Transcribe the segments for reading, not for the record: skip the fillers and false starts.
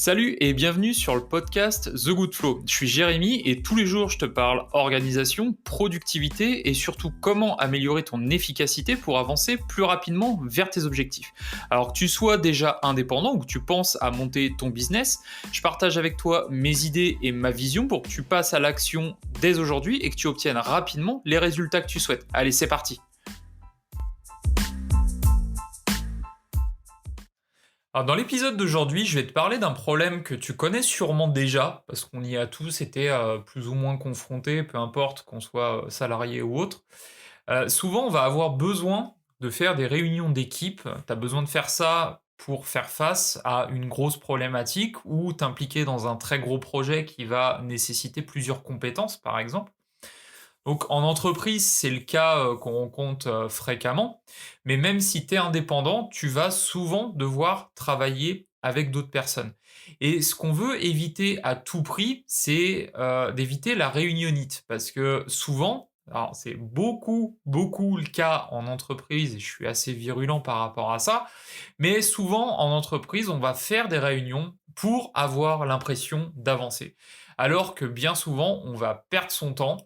Salut et bienvenue sur le podcast The Good Flow. Je suis Jérémy et tous les jours je te parle organisation, productivité et surtout comment améliorer ton efficacité pour avancer plus rapidement vers tes objectifs. Alors que tu sois déjà indépendant ou que tu penses à monter ton business, je partage avec toi mes idées et ma vision pour que tu passes à l'action dès aujourd'hui et que tu obtiennes rapidement les résultats que tu souhaites. Allez, c'est parti! Alors dans l'épisode d'aujourd'hui, je vais te parler d'un problème que tu connais sûrement déjà, parce qu'on y a tous été plus ou moins confrontés, peu importe qu'on soit salarié ou autre. Souvent, on va avoir besoin de faire des réunions d'équipe. Tu as besoin de faire ça pour faire face à une grosse problématique ou t'impliquer dans un très gros projet qui va nécessiter plusieurs compétences, par exemple. Donc en entreprise, c'est le cas, qu'on rencontre, fréquemment, mais même si tu es indépendant, tu vas souvent devoir travailler avec d'autres personnes et ce qu'on veut éviter à tout prix, c'est, d'éviter la réunionnite parce que souvent, alors c'est beaucoup, beaucoup le cas en entreprise et je suis assez virulent par rapport à ça, mais souvent en entreprise, on va faire des réunions pour avoir l'impression d'avancer. Alors que bien souvent, on va perdre son temps,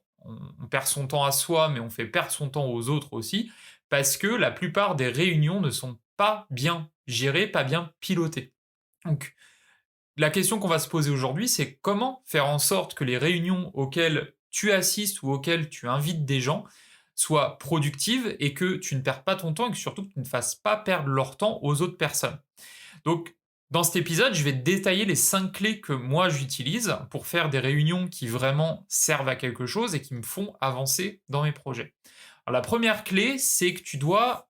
on perd son temps à soi, mais on fait perdre son temps aux autres aussi, parce que la plupart des réunions ne sont pas bien gérées, pas bien pilotées. Donc, la question qu'on va se poser aujourd'hui, c'est comment faire en sorte que les réunions auxquelles tu assistes ou auxquelles tu invites des gens soient productives et que tu ne perdes pas ton temps et que surtout que tu ne fasses pas perdre leur temps aux autres personnes. Donc, dans cet épisode, je vais te détailler les 5 clés que moi j'utilise pour faire des réunions qui vraiment servent à quelque chose et qui me font avancer dans mes projets. Alors, la première clé, c'est que tu dois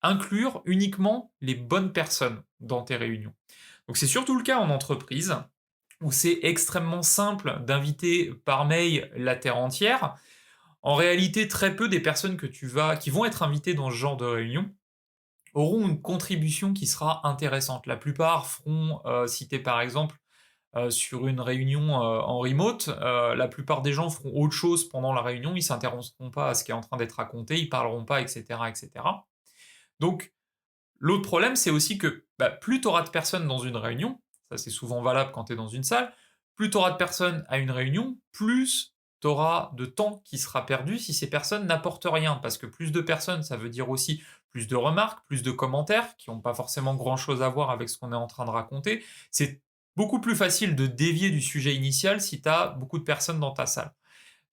inclure uniquement les bonnes personnes dans tes réunions. Donc, c'est surtout le cas en entreprise où c'est extrêmement simple d'inviter par mail la terre entière. En réalité, très peu des personnes qui vont être invitées dans ce genre de réunion auront une contribution qui sera intéressante. La plupart feront, si tu es par exemple, sur une réunion, en remote, la plupart des gens feront autre chose pendant la réunion, ils s'intéresseront pas à ce qui est en train d'être raconté, ils parleront pas et cetera et cetera. Donc l'autre problème, c'est aussi que, bah, plus tu auras de personnes dans une réunion, ça c'est souvent valable quand tu es dans une salle, plus tu auras de personnes à une réunion, plus tu auras de temps qui sera perdu si ces personnes n'apportent rien. Parce que plus de personnes, ça veut dire aussi plus de remarques, plus de commentaires, qui n'ont pas forcément grand-chose à voir avec ce qu'on est en train de raconter. C'est beaucoup plus facile de dévier du sujet initial si tu as beaucoup de personnes dans ta salle.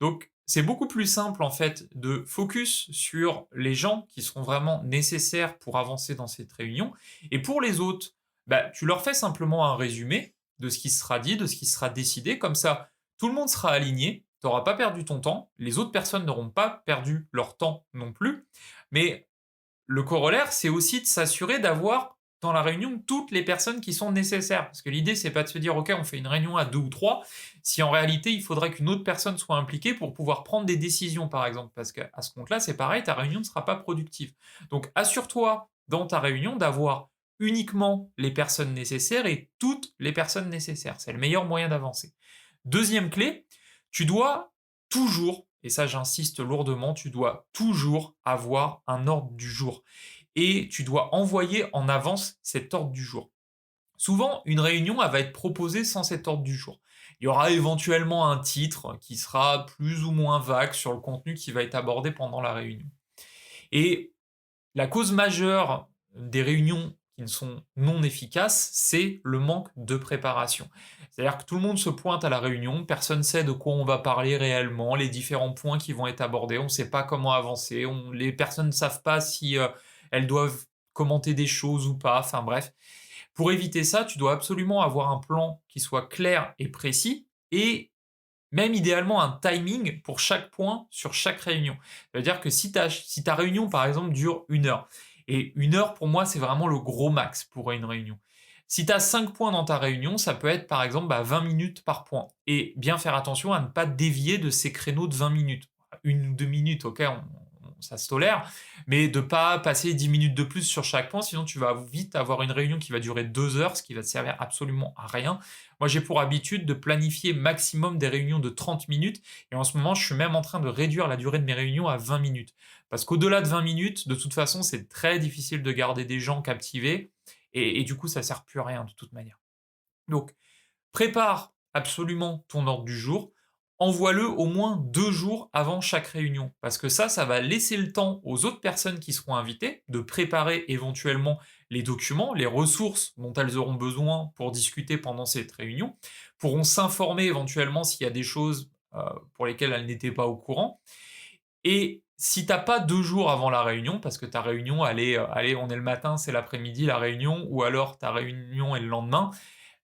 Donc, c'est beaucoup plus simple en fait de focus sur les gens qui seront vraiment nécessaires pour avancer dans cette réunion. Et pour les autres, bah, tu leur fais simplement un résumé de ce qui sera dit, de ce qui sera décidé. Comme ça, tout le monde sera aligné. Tu n'auras pas perdu ton temps. Les autres personnes n'auront pas perdu leur temps non plus. Mais le corollaire, c'est aussi de s'assurer d'avoir dans la réunion toutes les personnes qui sont nécessaires. Parce que l'idée, c'est pas de se dire, OK, on fait une réunion à 2 ou 3, si en réalité, il faudrait qu'une autre personne soit impliquée pour pouvoir prendre des décisions, par exemple. Parce qu'à ce compte-là, c'est pareil, ta réunion ne sera pas productive. Donc, assure-toi dans ta réunion d'avoir uniquement les personnes nécessaires et toutes les personnes nécessaires. C'est le meilleur moyen d'avancer. Deuxième clé, tu dois toujours, et ça j'insiste lourdement, tu dois toujours avoir un ordre du jour. Et tu dois envoyer en avance cet ordre du jour. Souvent, une réunion, elle va être proposée sans cet ordre du jour. Il y aura éventuellement un titre qui sera plus ou moins vague sur le contenu qui va être abordé pendant la réunion. Et la cause majeure des réunions qui ne sont non efficaces, c'est le manque de préparation. C'est-à-dire que tout le monde se pointe à la réunion, personne ne sait de quoi on va parler réellement, les différents points qui vont être abordés, on ne sait pas comment avancer, les personnes ne savent pas si elles doivent commenter des choses ou pas, enfin bref. Pour éviter ça, tu dois absolument avoir un plan qui soit clair et précis et même idéalement un timing pour chaque point sur chaque réunion. C'est-à-dire que si ta réunion, par exemple, dure 1 heure, et 1 heure, pour moi, c'est vraiment le gros max pour une réunion. Si tu as 5 points dans ta réunion, ça peut être, par exemple, 20 minutes par point. Et bien faire attention à ne pas dévier de ces créneaux de 20 minutes. 1 ou 2 minutes, ok, ça se tolère, mais de pas passer 10 minutes de plus sur chaque point, sinon tu vas vite avoir une réunion qui va durer 2 heures, ce qui va te servir absolument à rien. Moi, j'ai pour habitude de planifier maximum des réunions de 30 minutes et en ce moment, je suis même en train de réduire la durée de mes réunions à 20 minutes. Parce qu'au-delà de 20 minutes, de toute façon, c'est très difficile de garder des gens captivés et du coup, ça sert plus à rien de toute manière. Donc, Prépare absolument ton ordre du jour, envoie-le au moins 2 jours avant chaque réunion. Parce que ça va laisser le temps aux autres personnes qui seront invitées de préparer éventuellement les documents, les ressources dont elles auront besoin pour discuter pendant cette réunion, pourront s'informer éventuellement s'il y a des choses, pour lesquelles elles n'étaient pas au courant. Et si t'as pas 2 jours avant la réunion, parce que ta réunion elle est, allez, on est le matin, c'est l'après-midi la réunion, ou alors ta réunion est le lendemain,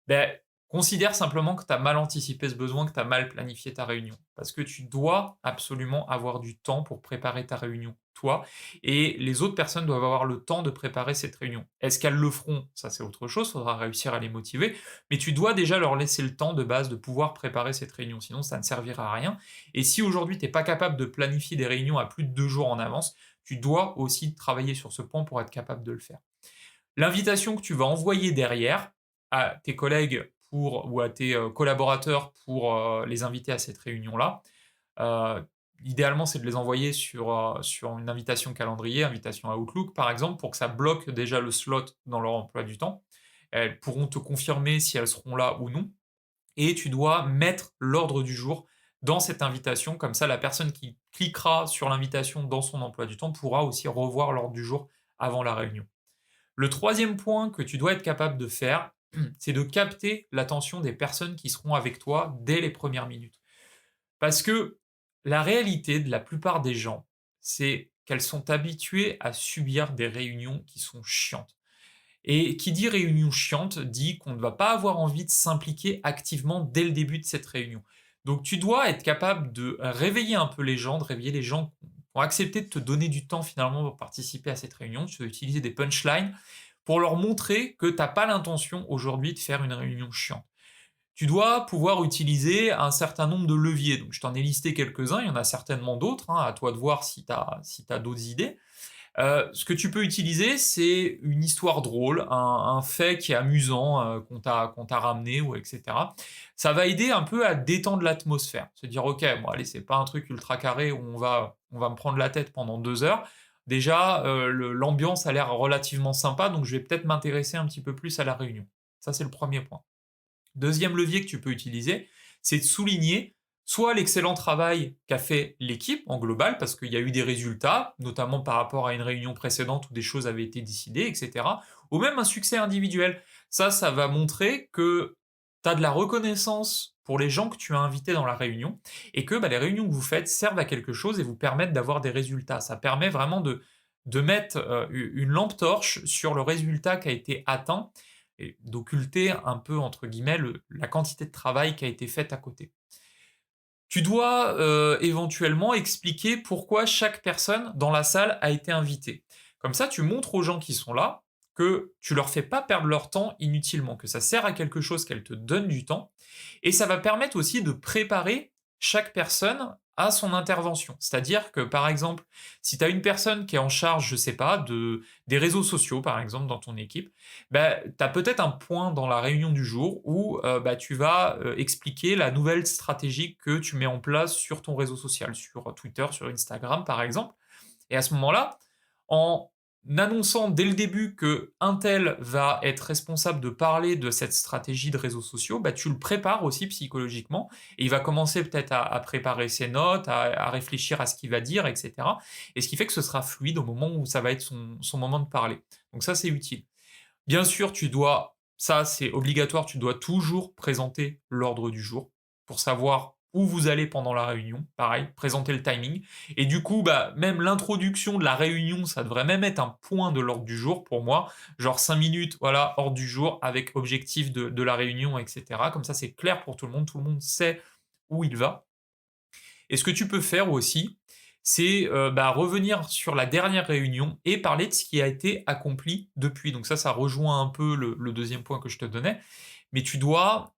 beh, considère simplement que tu as mal anticipé ce besoin, que tu as mal planifié ta réunion. Parce que tu dois absolument avoir du temps pour préparer ta réunion, toi, et les autres personnes doivent avoir le temps de préparer cette réunion. Est-ce qu'elles le feront? Ça, c'est autre chose, il faudra réussir à les motiver, mais tu dois déjà leur laisser le temps de base de pouvoir préparer cette réunion, sinon ça ne servira à rien. Et si aujourd'hui tu es pas capable de planifier des réunions à plus de 2 jours en avance, tu dois aussi travailler sur ce point pour être capable de le faire. L'invitation que tu vas envoyer derrière à tes collègues ou à tes, collaborateurs pour, les inviter à cette réunion-là, heu, idéalement, c'est de les envoyer sur une invitation calendrier, invitation à Outlook par exemple, pour que ça bloque déjà le slot dans leur emploi du temps. Elles pourront te confirmer si elles seront là ou non, et tu dois mettre l'ordre du jour dans cette invitation, comme ça la personne qui cliquera sur l'invitation dans son emploi du temps pourra aussi revoir l'ordre du jour avant la réunion. Le troisième point que tu dois être capable de faire, c'est de capter l'attention des personnes qui seront avec toi dès les premières minutes. Parce que la réalité de la plupart des gens, c'est qu'elles sont habituées à subir des réunions qui sont chiantes. Et qui dit réunion chiante dit qu'on ne va pas avoir envie de s'impliquer activement dès le début de cette réunion. Donc tu dois être capable de réveiller un peu les gens, de réveiller les gens qui ont accepté de te donner du temps finalement pour participer à cette réunion. Tu dois utiliser des punchlines pour leur montrer que tu n'as pas l'intention aujourd'hui de faire une réunion chiante. Tu dois pouvoir utiliser un certain nombre de leviers. Donc je t'en ai listé quelques-uns, il y en a certainement d'autres, hein, à toi de voir si tu as d'autres idées. Ce que tu peux utiliser, c'est une histoire drôle, un fait qui est amusant, qu'on t'a ramené ou et cetera. Ça va aider un peu à détendre l'atmosphère. Se dire: «OK, bon allez, c'est pas un truc ultra carré où on va me prendre la tête pendant 2 heures. Déjà, l'ambiance a l'air relativement sympa, donc je vais peut-être m'intéresser un petit peu plus à la réunion». Ça, c'est le premier point. Deuxième levier que tu peux utiliser, c'est de souligner soit l'excellent travail qu'a fait l'équipe en global, parce qu'il y a eu des résultats, notamment par rapport à une réunion précédente où des choses avaient été décidées, et cetera, ou même un succès individuel. Ça va montrer que tu as de la reconnaissance pour les gens que tu as invités dans la réunion, et que, bah, les réunions que vous faites servent à quelque chose et vous permettent d'avoir des résultats. Ça permet vraiment de mettre, une lampe torche sur le résultat qui a été atteint et d'occulter un peu, entre guillemets, la quantité de travail qui a été faite à côté. Tu dois éventuellement expliquer pourquoi chaque personne dans la salle a été invitée. Comme ça, tu montres aux gens qui sont là que tu leur fais pas perdre leur temps inutilement, que ça sert à quelque chose, qu'elles te donnent du temps, et ça va permettre aussi de préparer chaque personne à son intervention. C'est-à-dire que, par exemple, si tu as une personne qui est en charge, je sais pas, des réseaux sociaux, par exemple, dans ton équipe, bah, tu as peut-être un point dans la réunion du jour où bah, tu vas expliquer la nouvelle stratégie que tu mets en place sur ton réseau social, sur Twitter, sur Instagram, par exemple. Et à ce moment-là, en annonçant dès le début que un tel va être responsable de parler de cette stratégie de réseaux sociaux, bah, tu le prépares aussi psychologiquement et il va commencer peut-être à préparer ses notes, à réfléchir à ce qu'il va dire, et cetera. Et ce qui fait que ce sera fluide au moment où ça va être son moment de parler. Donc ça, c'est utile. Bien sûr, ça c'est obligatoire, tu dois toujours présenter l'ordre du jour pour savoir où vous allez pendant la réunion. Pareil, présenter le timing. Et du coup, bah, même l'introduction de la réunion, ça devrait même être un point de l'ordre du jour pour moi. Genre 5 minutes, voilà, ordre du jour avec objectif de la réunion, etc. Comme ça, c'est clair pour tout le monde sait où il va. Et ce que tu peux faire aussi, c'est, bah, revenir sur la dernière réunion et parler de ce qui a été accompli depuis. Donc ça rejoint un peu le 2e point que je te donnais, mais tu dois,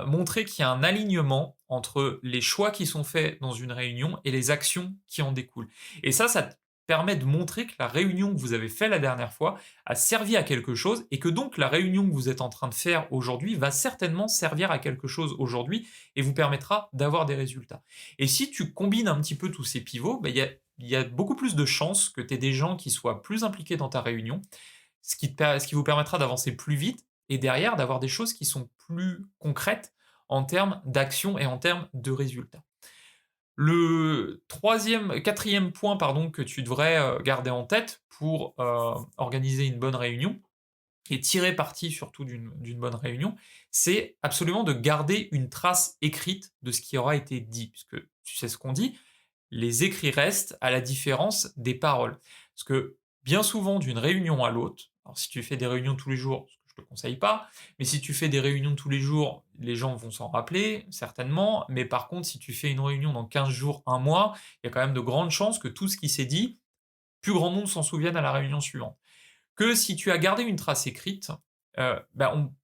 montrer qu'il y a un alignement entre les choix qui sont faits dans une réunion et les actions qui en découlent. Et ça te permet de montrer que la réunion que vous avez fait la dernière fois a servi à quelque chose et que donc la réunion que vous êtes en train de faire aujourd'hui va certainement servir à quelque chose aujourd'hui et vous permettra d'avoir des résultats. Et si tu combines un petit peu tous ces pivots, bah, il y a beaucoup plus de chances que tu aies des gens qui soient plus impliqués dans ta réunion, ce qui vous permettra d'avancer plus vite et derrière d'avoir des choses qui sont plus concrètes en termes d'action et en termes de résultats. Le troisième, quatrième point pardon, que tu devrais, garder en tête pour, organiser une bonne réunion et tirer parti surtout d'une bonne réunion, c'est absolument de garder une trace écrite de ce qui aura été dit. Puisque tu sais ce qu'on dit, les écrits restent à la différence des paroles. Parce que bien souvent, d'une réunion à l'autre, alors si tu fais des réunions tous les jours, ce que je te conseille pas, mais si tu fais des réunions tous les jours, les gens vont s'en rappeler, certainement. Mais par contre, si tu fais une réunion dans 15 jours, un mois, il y a quand même de grandes chances que tout ce qui s'est dit, plus grand monde s'en souvienne à la réunion suivante. Que si tu as gardé une trace écrite,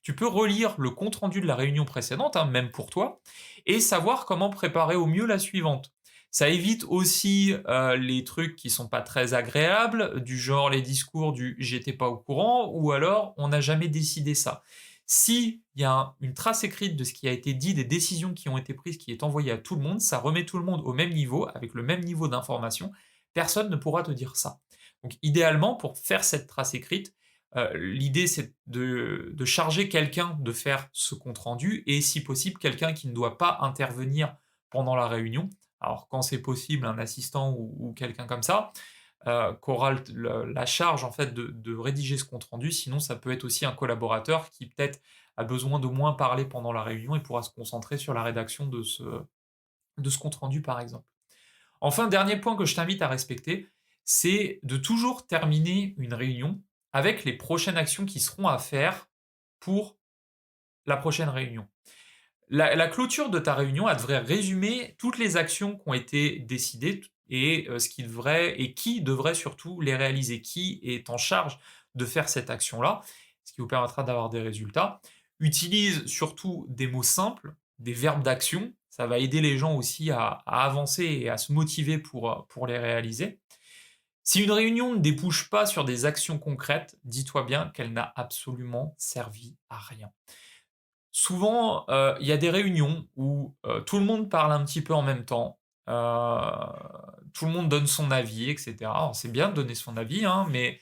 tu peux relire le compte rendu de la réunion précédente, hein, même pour toi, et savoir comment préparer au mieux la suivante. Ça évite aussi, les trucs qui sont pas très agréables, du genre les discours du «j'étais pas au courant» ou alors «on n'a jamais décidé ça». S'il y a une trace écrite de ce qui a été dit, des décisions qui ont été prises, qui est envoyée à tout le monde, ça remet tout le monde au même niveau, avec le même niveau d'information. Personne ne pourra te dire ça. Donc idéalement, pour faire cette trace écrite, l'idée c'est de charger quelqu'un de faire ce compte rendu et si possible quelqu'un qui ne doit pas intervenir pendant la réunion. Alors quand c'est possible, un assistant ou quelqu'un comme ça, qu'aura la charge en fait de rédiger ce compte rendu. Sinon ça peut être aussi un collaborateur qui peut-être a besoin de moins parler pendant la réunion et pourra se concentrer sur la rédaction de ce compte rendu par exemple. Enfin, dernier point que je t'invite à respecter, c'est de toujours terminer une réunion avec les prochaines actions qui seront à faire pour la prochaine réunion. La clôture de ta réunion, elle devrait résumer toutes les actions qui ont été décidées et ce qui devrait et qui devrait surtout les réaliser, qui est en charge de faire cette action-là, ce qui vous permettra d'avoir des résultats. Utilise surtout des mots simples, des verbes d'action, ça va aider les gens aussi à avancer et à se motiver pour les réaliser. Si une réunion ne débouche pas sur des actions concrètes, dis-toi bien qu'elle n'a absolument servi à rien. Souvent, il y a des réunions où, tout le monde parle un petit peu en même temps, tout le monde donne son avis et cetera. Alors c'est bien de donner son avis, hein, mais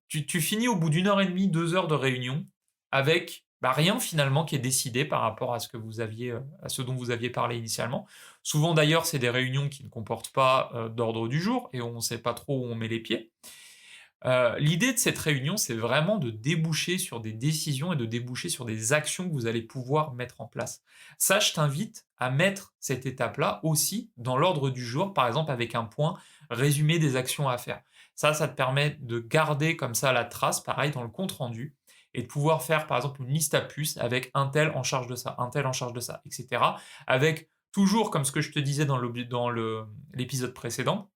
tu finis au bout d'une heure et demie, 2 heures de réunion avec, rien finalement qui est décidé par rapport à ce que vous aviez, à ce dont vous aviez parlé initialement. Souvent d'ailleurs, c'est des réunions qui ne comportent pas, d'ordre du jour et on ne sait pas trop où on met les pieds. L'idée de cette réunion, c'est vraiment de déboucher sur des décisions et de déboucher sur des actions que vous allez pouvoir mettre en place. Ça, je t'invite à mettre cette étape-là aussi dans l'ordre du jour, par exemple avec un point résumé des actions à faire. Ça te permet de garder comme ça la trace, pareil dans le compte rendu, et de pouvoir faire par exemple une liste à puces avec un tel en charge de ça, un tel en charge de ça, etc. Avec toujours, comme ce que je te disais dans l'épisode précédent,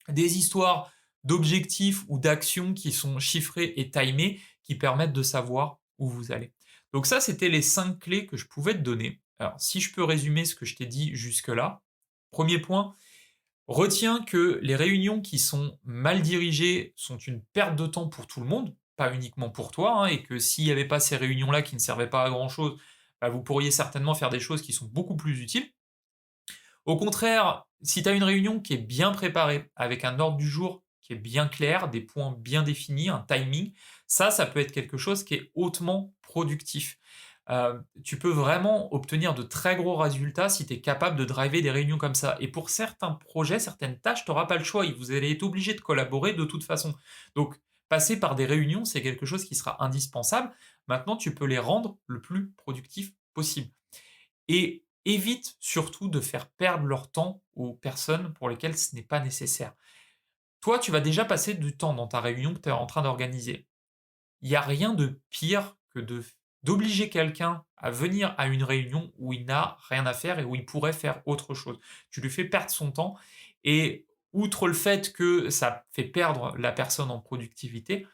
des histoires d'objectifs ou d'actions qui sont chiffrées et timées, qui permettent de savoir où vous allez. Donc ça, c'était les 5 clés que je pouvais te donner. Alors, si je peux résumer ce que je t'ai dit jusque-là, premier point, retiens que les réunions qui sont mal dirigées sont une perte de temps pour tout le monde, pas uniquement pour toi, hein, et que s'il n'y avait pas ces réunions-là qui ne servaient pas à grand-chose, vous pourriez certainement faire des choses qui sont beaucoup plus utiles. Au contraire, si tu as une réunion qui est bien préparée, avec un ordre du jour qui est bien clair, des points bien définis, un timing, ça peut être quelque chose qui est hautement productif. Tu peux vraiment obtenir de très gros résultats si tu es capable de driver des réunions comme ça. Et pour certains projets, certaines tâches, tu n'auras pas le choix. Vous allez être obligé de collaborer de toute façon. Donc, passer par des réunions, c'est quelque chose qui sera indispensable. Maintenant, tu peux les rendre le plus productif possible. Et évite surtout de faire perdre leur temps aux personnes pour lesquelles ce n'est pas nécessaire. Toi, tu vas déjà passer du temps dans ta réunion que tu es en train d'organiser. Il n'y a rien de pire que d'obliger quelqu'un à venir à une réunion où il n'a rien à faire et où il pourrait faire autre chose. Tu lui fais perdre son temps et outre le fait que ça fait perdre la personne en productivité,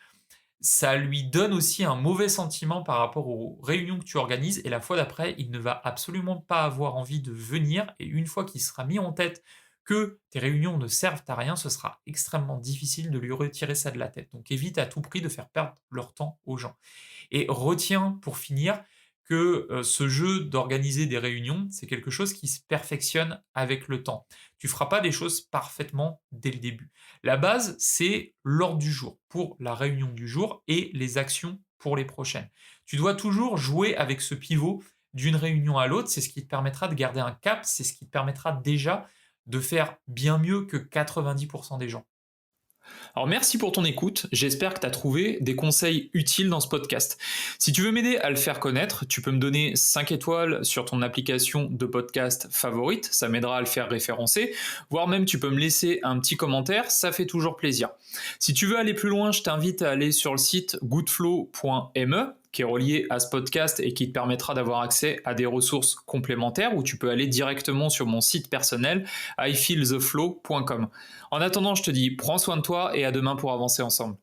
ça lui donne aussi un mauvais sentiment par rapport aux réunions que tu organises et la fois d'après, il ne va absolument pas avoir envie de venir et une fois qu'il sera mis en tête que tes réunions ne servent à rien, ce sera extrêmement difficile de lui retirer ça de la tête. Donc évite à tout prix de faire perdre leur temps aux gens. Et retiens pour finir que ce jeu d'organiser des réunions, c'est quelque chose qui se perfectionne avec le temps. Tu feras pas les choses parfaitement dès le début. La base, c'est l'ordre du jour pour la réunion du jour et les actions pour les prochaines. Tu dois toujours jouer avec ce pivot d'une réunion à l'autre, c'est ce qui te permettra de garder un cap, c'est ce qui te permettra déjà de faire bien mieux que 90% des gens. Alors merci pour ton écoute, j'espère que tu as trouvé des conseils utiles dans ce podcast. Si tu veux m'aider à le faire connaître, tu peux me donner 5 étoiles sur ton application de podcast favorite, ça m'aidera à le faire référencer, voire même tu peux me laisser un petit commentaire, ça fait toujours plaisir. Si tu veux aller plus loin, je t'invite à aller sur le site goodflow.me qui est relié à ce podcast et qui te permettra d'avoir accès à des ressources complémentaires où tu peux aller directement sur mon site personnel ifeeltheflow.com. En attendant, je te dis prends soin de toi et à demain pour avancer ensemble.